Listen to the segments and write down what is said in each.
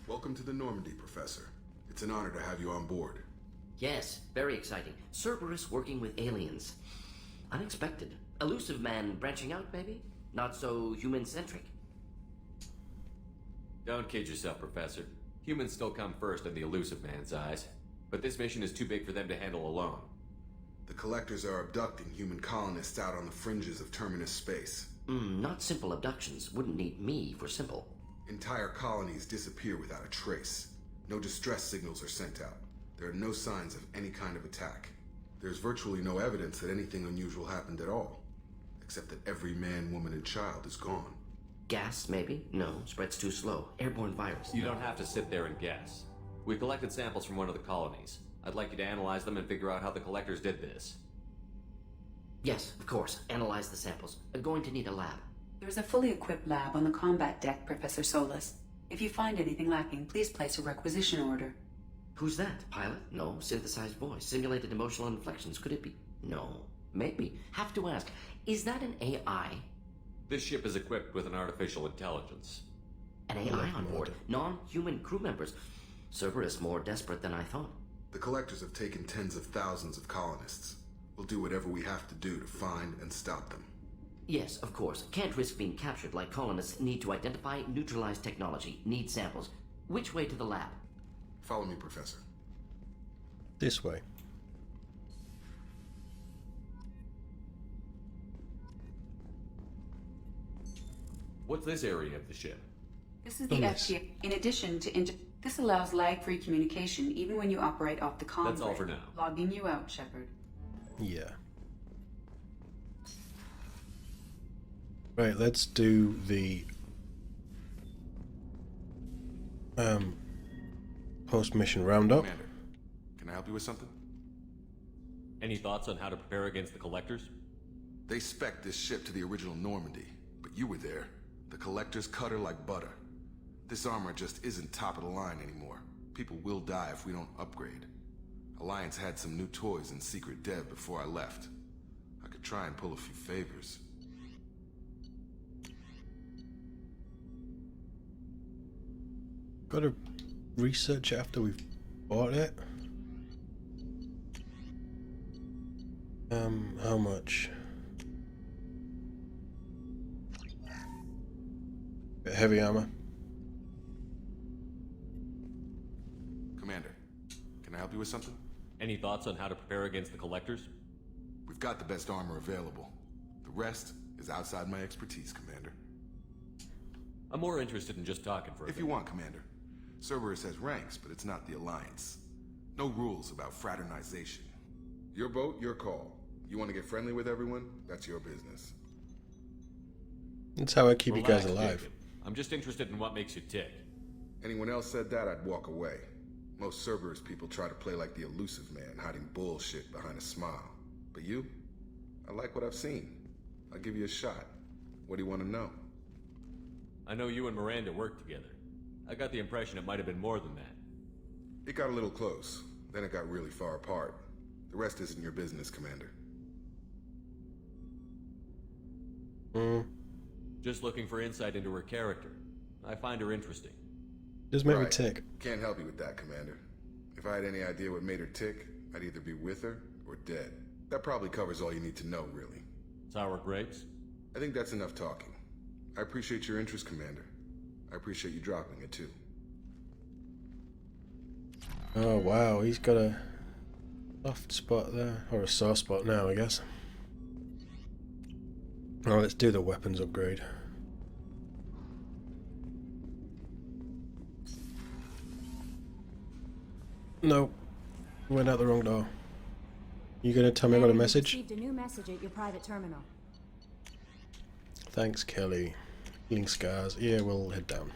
Welcome to the Normandy, Professor. It's an honor to have you on board. Yes, very exciting. Cerberus working with aliens. Unexpected. Elusive man branching out, maybe? Not so human-centric. Don't kid yourself, Professor. Humans still come first in the elusive man's eyes. But this mission is too big for them to handle alone. The Collectors are abducting human colonists out on the fringes of terminus space. Not simple abductions. Wouldn't need me for simple. Entire colonies disappear without a trace. No distress signals are sent out. There are no signs of any kind of attack. There's virtually no evidence that anything unusual happened at all. Except that every man, woman, and child is gone. Gas, maybe? No, spreads too slow. Airborne virus. You don't have to sit there and guess. We collected samples from one of the colonies. I'd like you to analyze them and figure out how the Collectors did this. Yes, of course. Analyze the samples. Going to need a lab. There's a fully equipped lab on the combat deck, Professor Solis. If you find anything lacking, please place a requisition order. Who's that? Pilot? No. Synthesized voice. Simulated emotional inflections. Could it be? No. Maybe. Have to ask. Is that an AI? This ship is equipped with an artificial intelligence. An AI on board. Non-human crew members. Cerberus more desperate than I thought. The Collectors have taken tens of thousands of colonists. We'll do whatever we have to do to find and stop them. Yes, of course. Can't risk being captured like colonists. Need to identify, neutralize technology. Need samples. Which way to the lab? Follow me, Professor. This way. What's this area of the ship? This is the FTA. In addition to this allows lag-free communication even when you operate off the comm. That's all for now. Logging you out, Shepard. Yeah. Right, let's do the post-mission roundup. Commander, can I help you with something? Any thoughts on how to prepare against the Collectors? They spec'd this ship to the original Normandy, but you were there. The Collectors cut her like butter. This armor just isn't top of the line anymore. People will die if we don't upgrade. Alliance had some new toys in secret dev before I left. I could try and pull a few favors. Got to research it after we've bought it. How much? Bit heavy armor. Commander, can I help you with something? Any thoughts on how to prepare against the Collectors? We've got the best armor available. The rest is outside my expertise, Commander. I'm more interested in just talking for a bit. If you want, Commander. Cerberus has ranks, but it's not the Alliance. No rules about fraternization. Your boat, your call. You want to get friendly with everyone? That's your business. That's how I keep you guys Relax, alive. Jacob. I'm just interested in what makes you tick. Anyone else said that, I'd walk away. Most Cerberus people try to play like the elusive man, hiding bullshit behind a smile. But you? I like what I've seen. I'll give you a shot. What do you want to know? I know you and Miranda worked together. I got the impression it might have been more than that. It got a little close. Then it got really far apart. The rest isn't your business, Commander. Just looking for insight into her character. I find her interesting. Does make me Right. tick. Can't help you with that, Commander. If I had any idea what made her tick, I'd either be with her or dead. That probably covers all you need to know, really. Sour grapes? I think that's enough talking. I appreciate your interest, Commander. I appreciate you dropping it, too. Oh wow, he's got a soft spot there, or a sore spot now, I guess. Oh, let's do the weapons upgrade. Nope, went out the wrong door. You gonna tell me I got a message? Received a new message at your private terminal. Thanks, Kelly. Healing scars. Yeah, we'll head down.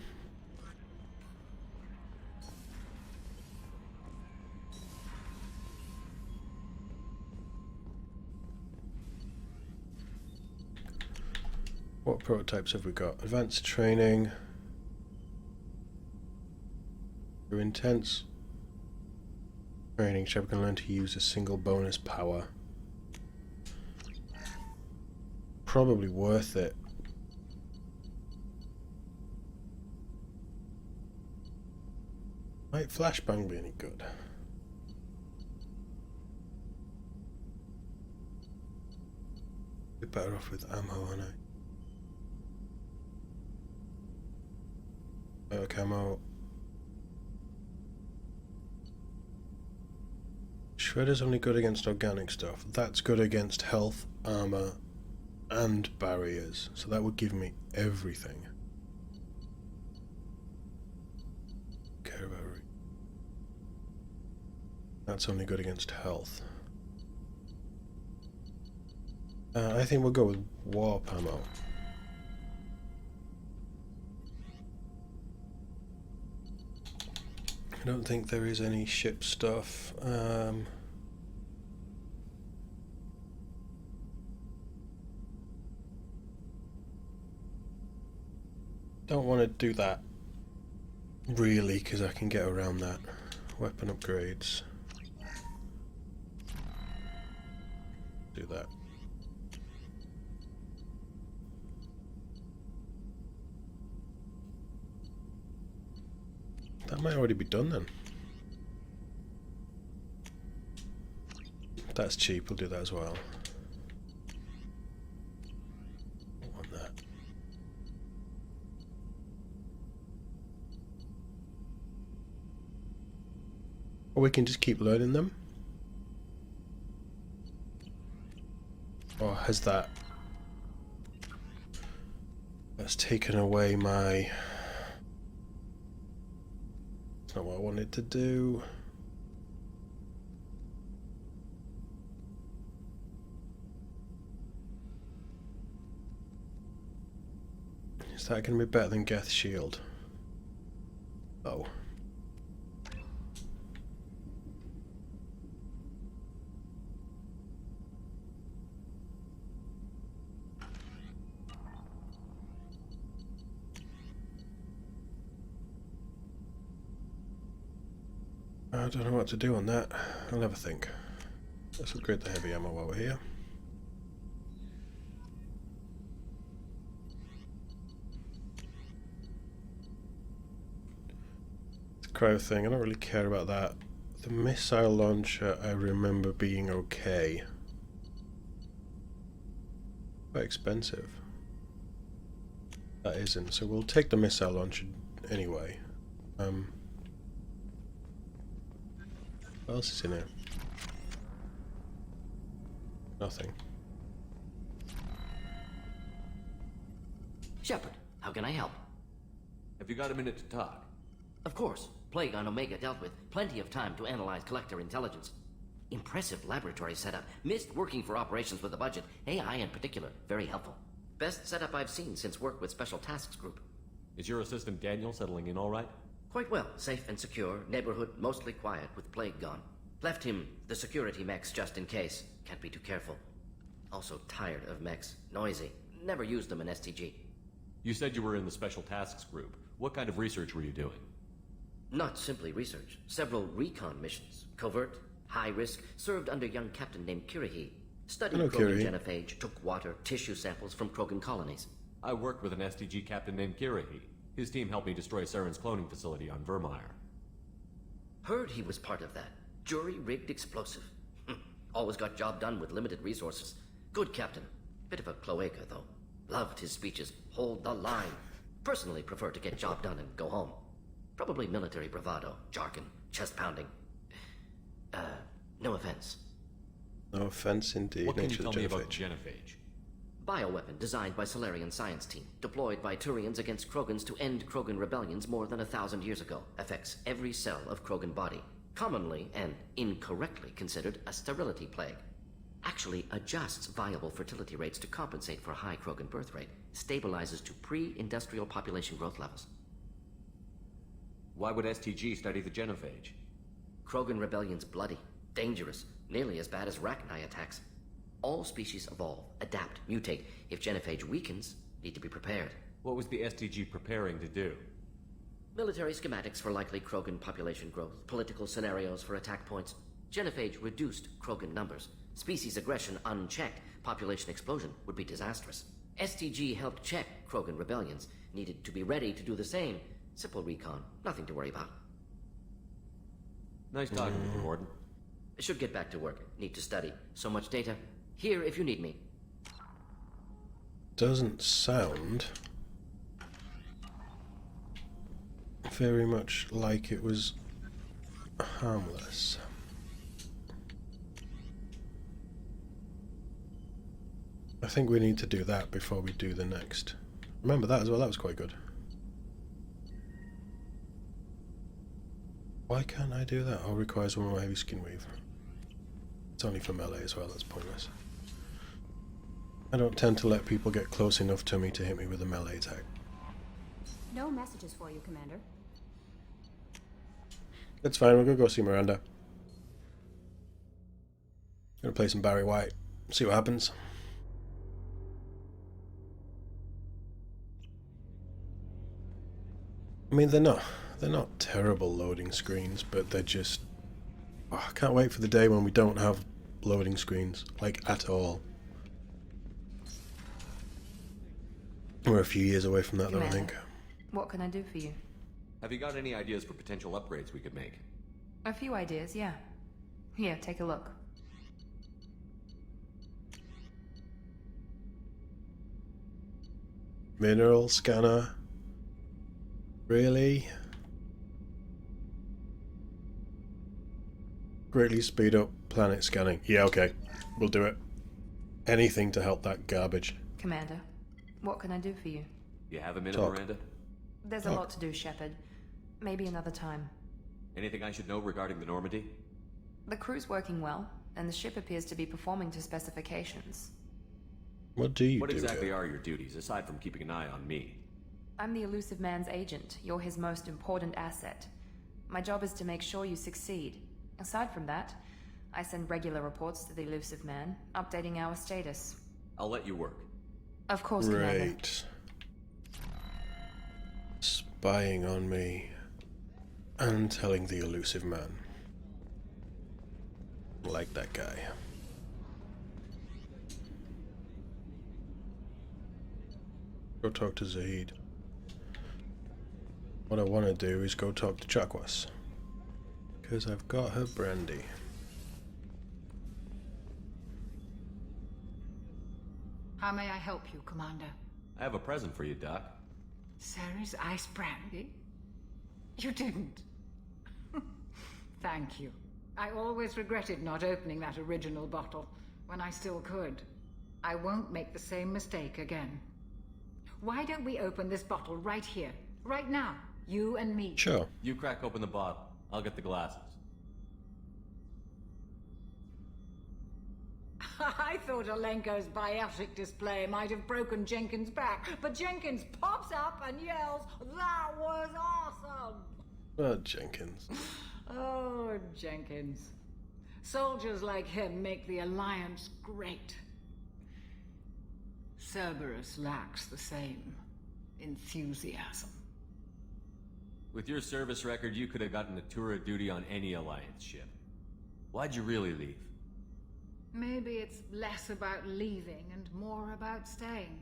What prototypes have we got? Advanced training. Through intense training, Shepard can learn to use a single bonus power. Probably worth it. Might flashbang be any good? Be better off with ammo, aren't I? Camo. Shredder's only good against organic stuff. That's good against health, armor, and barriers. So that would give me everything. Care about it. That's only good against health. I think we'll go with warp ammo. I don't think there is any ship stuff. Don't want to do that really, because I can get around that. Weapon upgrades. Do that. That might already be done then. If that's cheap, we'll do that as well. Don't want that. Or we can just keep learning them. Or has that... That's taken away my... That's not what I wanted to do. Is that going to be better than Geth's shield? Oh. I don't know what to do on that. I'll have a think. Let's upgrade the heavy ammo while we're here. The cryo thing, I don't really care about that. The missile launcher, I remember being okay. Quite expensive. That isn't, so we'll take the missile launcher anyway. What else is in here? Nothing. Shepard, how can I help? Have you got a minute to talk? Of course. Plague on Omega dealt with. Plenty of time to analyze collector intelligence. Impressive laboratory setup. Missed working for operations with a budget. AI in particular. Very helpful. Best setup I've seen since work with Special Tasks Group. Is your assistant Daniel settling in all right? Quite well. Safe and secure. Neighborhood mostly quiet with Plague gone. Left him the security mechs just in case. Can't be too careful. Also tired of mechs. Noisy. Never used them in STG. You said you were in the Special Tasks Group. What kind of research were you doing? Not simply research. Several recon missions. Covert, high risk, served under young captain named Kirihi. Studied Hello, Krogan Kirihi. genophage, took water, tissue samples from Krogan colonies. I worked with an STG captain named Kirihi. His team helped me destroy Saren's cloning facility on Vermeer. Heard he was part of that. Jury-rigged explosive. Always got job done with limited resources. Good captain. Bit of a cloaca, though. Loved his speeches. Hold the line. Personally prefer to get job done and go home. Probably military bravado, jargon, chest pounding. No offense. No offense indeed. What can you Nature tell of the me about genophage. genophage? Bioweapon designed by Solarian science team. Deployed by Turians against Krogans to end Krogan rebellions more than 1,000 years ago. Affects every cell of Krogan body. Commonly and incorrectly considered a sterility plague. Actually adjusts viable fertility rates to compensate for a high Krogan birth rate. Stabilizes to pre-industrial population growth levels. Why would STG study the genophage? Krogan rebellion's bloody, dangerous, nearly as bad as Rachni attacks. All species evolve, adapt, mutate. If genophage weakens, need to be prepared. What was the STG preparing to do? Military schematics for likely Krogan population growth, political scenarios for attack points. Genophage reduced Krogan numbers. Species aggression unchecked, population explosion would be disastrous. STG helped check Krogan rebellions, needed to be ready to do the same. Simple recon, nothing to worry about. Nice talking with you, Warden. Should get back to work. Need to study. So much data. Here if you need me. Doesn't sound very much like it was harmless. I think we need to do that before we do the next. Remember that as well, that was quite good. Why can't I do that? Oh, requires one more heavy skin weave. It's only for melee as well, that's pointless. I don't tend to let people get close enough to me to hit me with a melee attack. No messages for you, Commander. It's fine, we're gonna go see Miranda. Gonna play some Barry White, see what happens. I mean, they're not terrible loading screens, but they're just... Oh, I can't wait for the day when we don't have loading screens, like, at all. We're a few years away from that, though, I think. What can I do for you? Have you got any ideas for potential upgrades we could make? A few ideas, yeah. Here, take a look. Mineral scanner. Really? Greatly speed up planet scanning. Yeah, okay. We'll do it. Anything to help that garbage. Commander, what can I do for you? You have a minute, Talk. Miranda? There's a lot to do, Shepard. Maybe another time. Anything I should know regarding the Normandy? The crew's working well, and the ship appears to be performing to specifications. What do you What do exactly here? are your duties, aside from keeping an eye on me? I'm the elusive man's agent. You're his most important asset. My job is to make sure you succeed. Aside from that, I send regular reports to the elusive man, updating our status. I'll let you work. Of course, Commander. Great. Spying on me and telling the elusive man. Like that guy. Go talk to Zahid. What I want to do is go talk to Chakwas. Because I've got her brandy. How may I help you, Commander? I have a present for you, Doc. Sarah's ice brandy? You didn't. Thank you. I always regretted not opening that original bottle when I still could. I won't make the same mistake again. Why don't we open this bottle right here, right now? You and me. Sure. You crack open the bottle. I'll get the glasses. I thought Alenko's biotic display might have broken Jenkins' back, but Jenkins pops up and yells, "That was awesome!" Oh, Jenkins. Oh, Jenkins. Soldiers like him make the Alliance great. Cerberus lacks the same enthusiasm. With your service record, you could have gotten a tour of duty on any Alliance ship. Why'd you really leave? Maybe it's less about leaving and more about staying.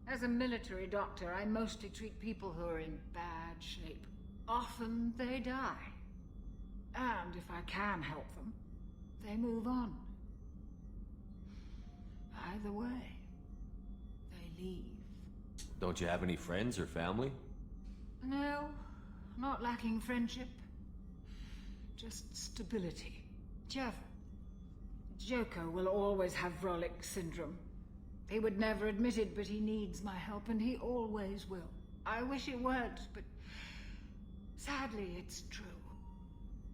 As a military doctor, I mostly treat people who are in bad shape. Often they die. And if I can help them, they move on. Either way, they leave. Don't you have any friends or family? No, not lacking friendship. Just stability. Jeff, Joko will always have Vrolic syndrome. He would never admit it, but he needs my help, and he always will. I wish it weren't, but sadly, it's true.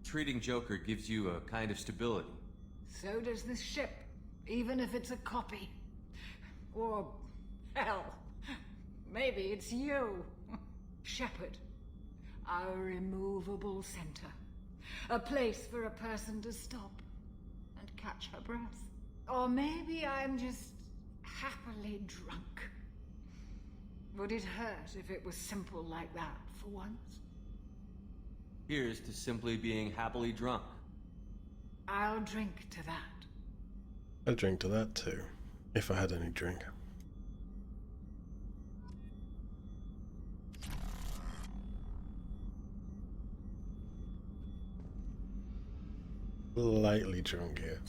Treating Joker gives you a kind of stability. So does this ship, even if it's a copy. Or, hell, maybe it's you. Shepard. Our immovable center. A place for a person to stop and catch her breath. Or maybe I'm just happily drunk. Would it hurt if it was simple like that for once? Here's to simply being happily drunk. I'll drink to that. I'd drink to that too, if I had any drink. Slightly drunk here.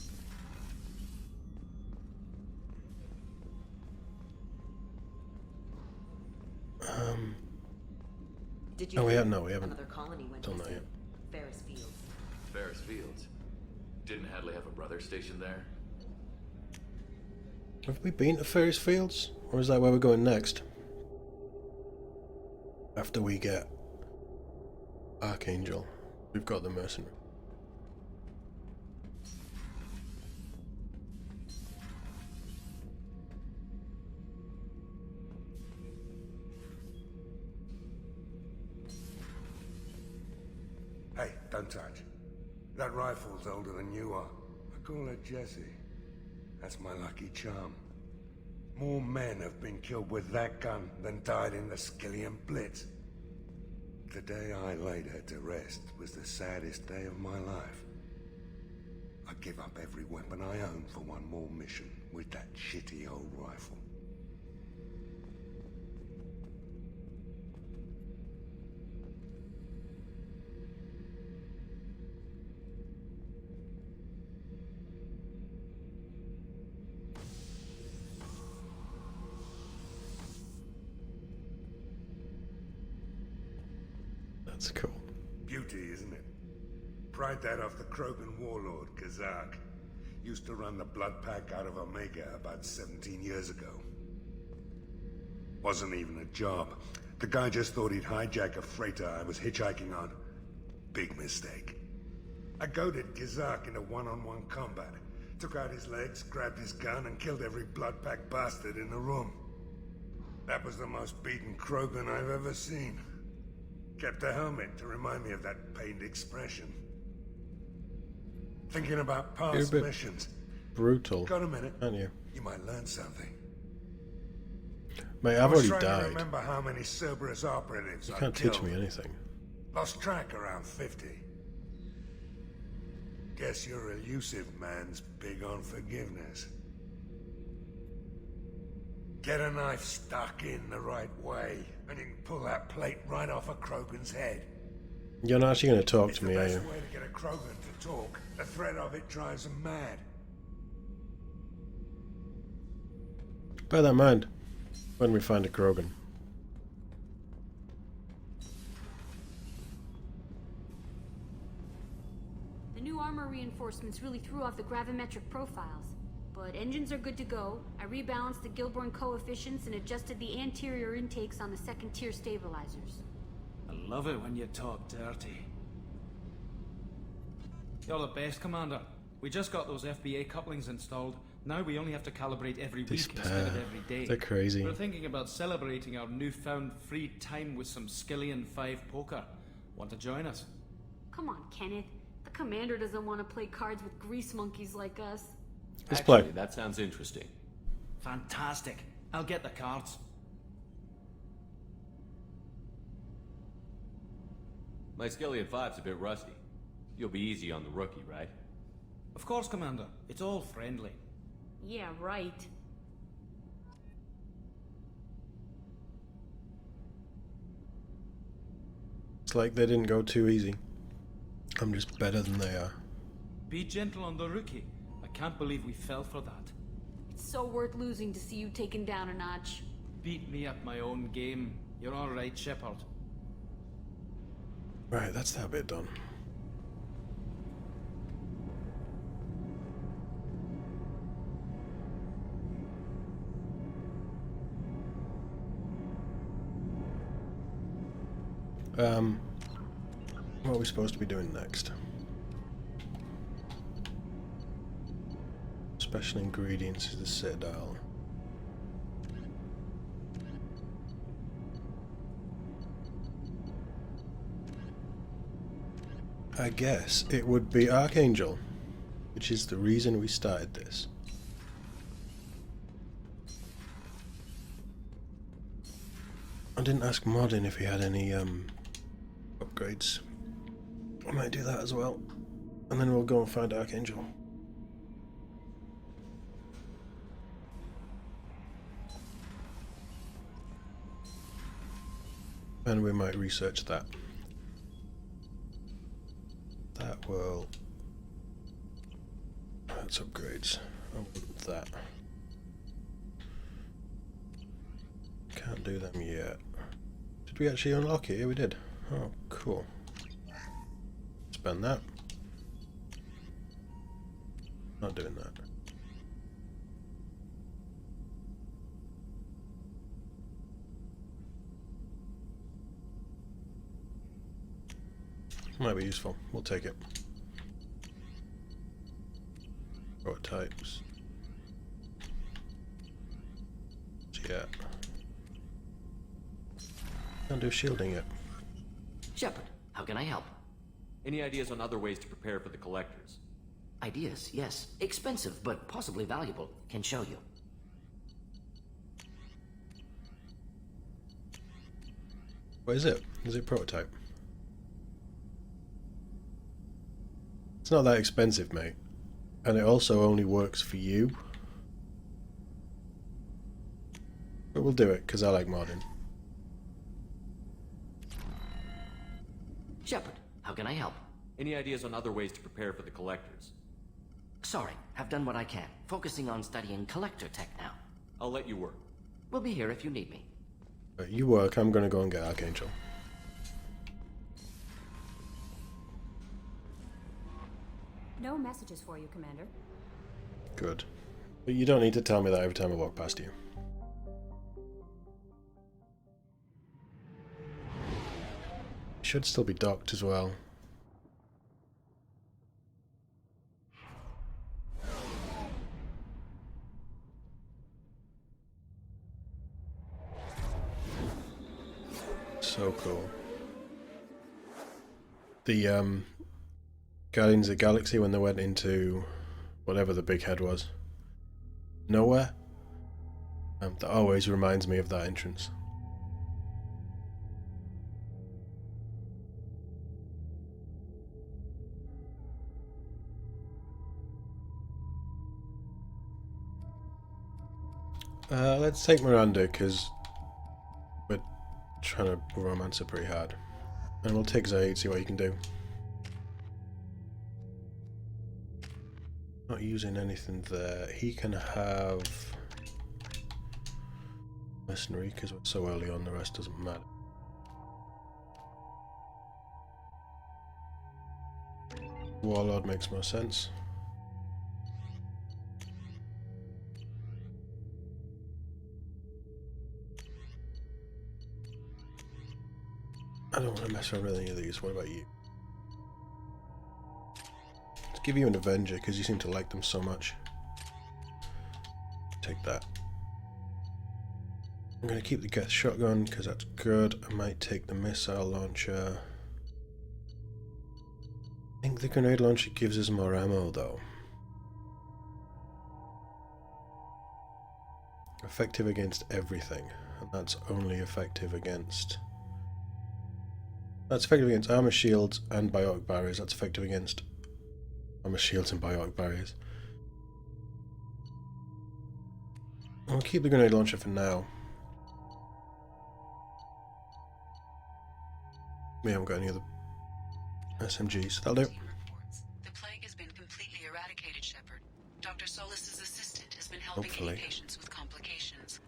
Did you Oh, we hear? have no, we haven't Another colony went done that missing. yet. Ferris Field. Ferris Fields. Didn't Hadley have a brother stationed there? Have we been to Ferris Fields? Or is that where we're going next? After we get Archangel, we've got the mercenary. Hey, don't touch. That rifle's older than you are. I call it Jesse. That's my lucky charm. More men have been killed with that gun than died in the Skillian Blitz. The day I laid her to rest was the saddest day of my life. I'd give up every weapon I own for one more mission with that shitty old rifle. That's cool. Beauty, isn't it? Pried that off the Krogan warlord, Kazak. Used to run the blood pack out of Omega about 17 years ago. Wasn't even a job. The guy just thought he'd hijack a freighter I was hitchhiking on. Big mistake. I goaded Kazak into one-on-one combat. Took out his legs, grabbed his gun, and killed every blood pack bastard in the room. That was the most beaten Krogan I've ever seen. Kept a helmet to remind me of that pained expression. Thinking about You're a past bit missions. brutal, Got a minute? aren't you? You might learn something. Mate, I I've was already trying to died. remember how many Cerberus operatives You I can't killed. teach me anything. Lost track around 50. Guess your elusive man's big on forgiveness. Get a knife stuck in the right way, and you can pull that plate right off a Krogan's head. You're not actually going to talk It's to the me, are best you? way to get a Krogan to talk. The threat of it drives them mad. Bear that in mind when we find a Krogan. The new armor reinforcements really threw off the gravimetric profiles. But engines are good to go. I rebalanced the Gilborn coefficients and adjusted the anterior intakes on the second-tier stabilizers. I love it when you talk dirty. You're the best, Commander. We just got those FBA couplings installed. Now we only have to calibrate every This week instead of pair, every day. they're crazy. We're thinking about celebrating our newfound free time with some Skillian 5 poker. Want to join us? Come on, Kenneth. The commander doesn't want to play cards with grease monkeys like us. Let's Actually, play. that sounds interesting. Fantastic. I'll get the cards. My Skillian 5's a bit rusty. You'll be easy on the rookie, right? Of course, Commander. It's all friendly. Yeah, right. It's like they didn't go too easy. I'm just better than they are. Be gentle on the rookie. I can't believe we fell for that. It's so worth losing to see you taken down a notch. Beat me at my own game. You're all right, Shepard. Right, that's that bit done. What are we supposed to be doing next? Special ingredients is the Citadel. I guess it would be Archangel, which is the reason we started this. I didn't ask Modin if he had any upgrades. I might do that as well. And then we'll go and find Archangel. And we might research that. That will That's upgrades. I want that. Can't do them yet. Did we actually unlock it? Yeah, we did. Oh, cool. Spend that. Not doing that. Might be useful. We'll take it. Prototypes. Yeah. Can't do shielding yet. Shepard, how can I help? Any ideas on other ways to prepare for the collectors? Ideas, yes. Expensive, but possibly valuable. Can show you. What is it? Is it prototype? It's not that expensive, mate. And it also only works for you. But we'll do it, because I like modding. Shepard, how can I help? Any ideas on other ways to prepare for the collectors? Sorry, have done what I can. Focusing on studying collector tech now. I'll let you work. We'll be here if you need me. You work, I'm gonna go and get Archangel. No messages for you, Commander. Good. But you don't need to tell me that every time I walk past you. Should still be docked as well. So cool. The Guardians of the Galaxy, when they went into whatever the big head was, nowhere, that always reminds me of that entrance. Let's take Miranda, because we're trying to romance her pretty hard. And we'll take Zaid, see what he can do. Not using anything there. He can have Mercenary, because we're so early on, the rest doesn't matter. Warlord makes more sense. I don't want to mess around with any of these. What about you? Let's give you an Avenger because you seem to like them so much. Take that. I'm going to keep the Geth shotgun because that's good. I might take the missile launcher. I think the grenade launcher gives us more ammo though. Effective against everything, and that's only effective against... That's effective against armor shields and biotic barriers. That's effective against armor shields and biotic barriers. I'll keep the grenade launcher for now. We haven't got any other SMGs. That'll do. The plague has been completely eradicated, Shepard. Dr. Solis's assistant has been helping any patients with complications.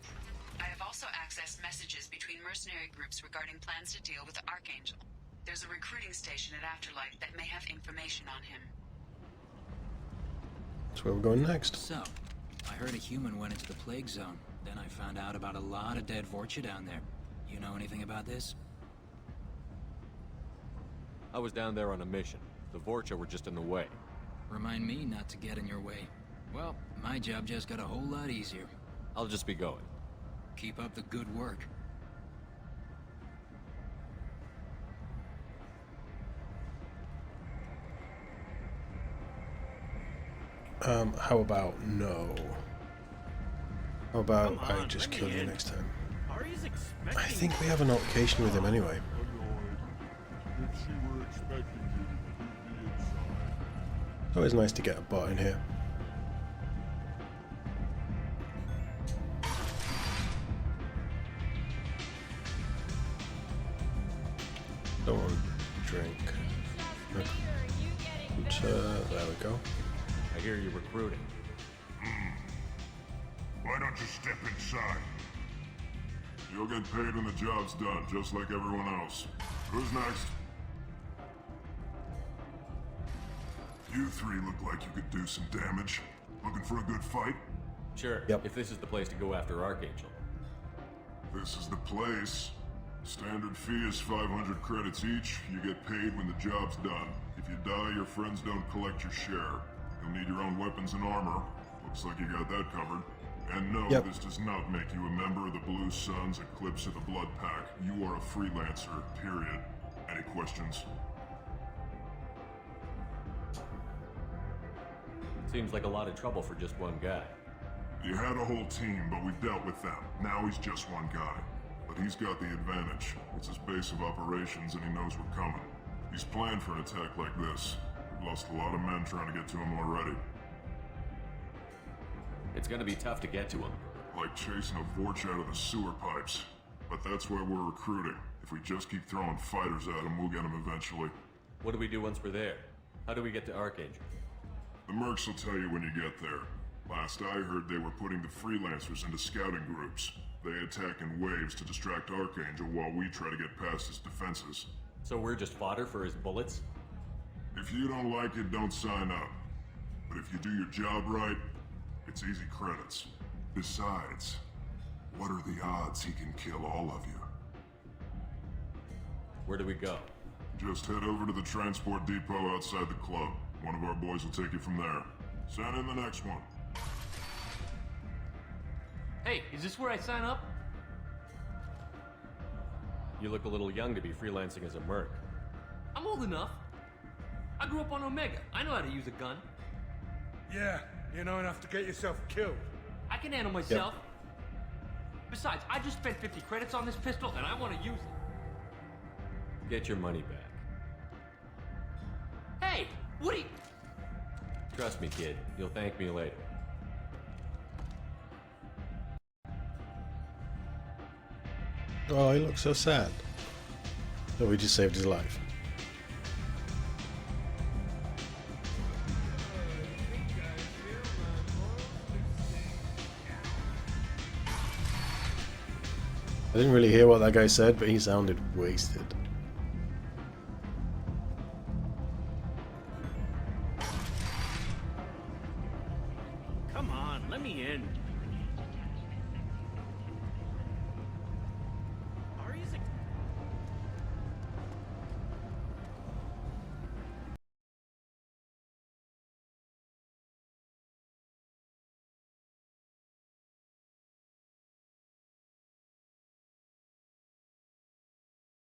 I have also accessed messages between mercenary groups regarding plans to deal with the Archangel. There's a recruiting station at Afterlife that may have information on him. That's where we're going next. So, I heard a human went into the plague zone. Then I found out about a lot of dead Vorcha down there. You know anything about this? I was down there on a mission. The Vorcha were just in the way. Remind me not to get in your way. Well, my job just got a whole lot easier. I'll just be going. Keep up the good work. How about no? How about I just kill you next time? I think we have an altercation with him anyway. It's always nice to get a bot in here. Don't want to drink. There we go. I hear you're recruiting. Why don't you step inside? You'll get paid when the job's done, just like everyone else. Who's next? You three look like you could do some damage. Looking for a good fight? Sure, if this is the place to go after Archangel. This is the place. Standard fee is 500 credits each. You get paid when the job's done. If you die, your friends don't collect your share. You'll need your own weapons and armor. Looks like you got that covered. And no, this does not make you a member of the Blue Suns, Eclipse, or the Blood Pack. You are a freelancer, period. Any questions? Seems like a lot of trouble for just one guy. You had a whole team, but we dealt with them. Now he's just one guy. But he's got the advantage. It's his base of operations and he knows we're coming. He's planned for an attack like this. We've lost a lot of men trying to get to him already. It's gonna be tough to get to him. Like chasing a Vorch out of the sewer pipes. But that's why we're recruiting. If we just keep throwing fighters at him, we'll get him eventually. What do we do once we're there? How do we get to Archangel? The mercs will tell you when you get there. Last I heard, they were putting the freelancers into scouting groups. They attack in waves to distract Archangel while we try to get past his defenses. So we're just fodder for his bullets? If you don't like it, don't sign up. But if you do your job right, it's easy credits. Besides, what are the odds he can kill all of you? Where do we go? Just head over to the transport depot outside the club. One of our boys will take you from there. Send in the next one. Hey, is this where I sign up? You look a little young to be freelancing as a merc. I'm old enough. I grew up on Omega. I know how to use a gun. Yeah, you know enough to get yourself killed. I can handle myself. Besides, I just spent 50 credits on this pistol and I want to use it. Get your money back. Hey, what are you... Trust me, kid. You'll thank me later. Oh, he looks so sad. So we just saved his life. I didn't really hear what that guy said, but he sounded wasted. Come on, let me in.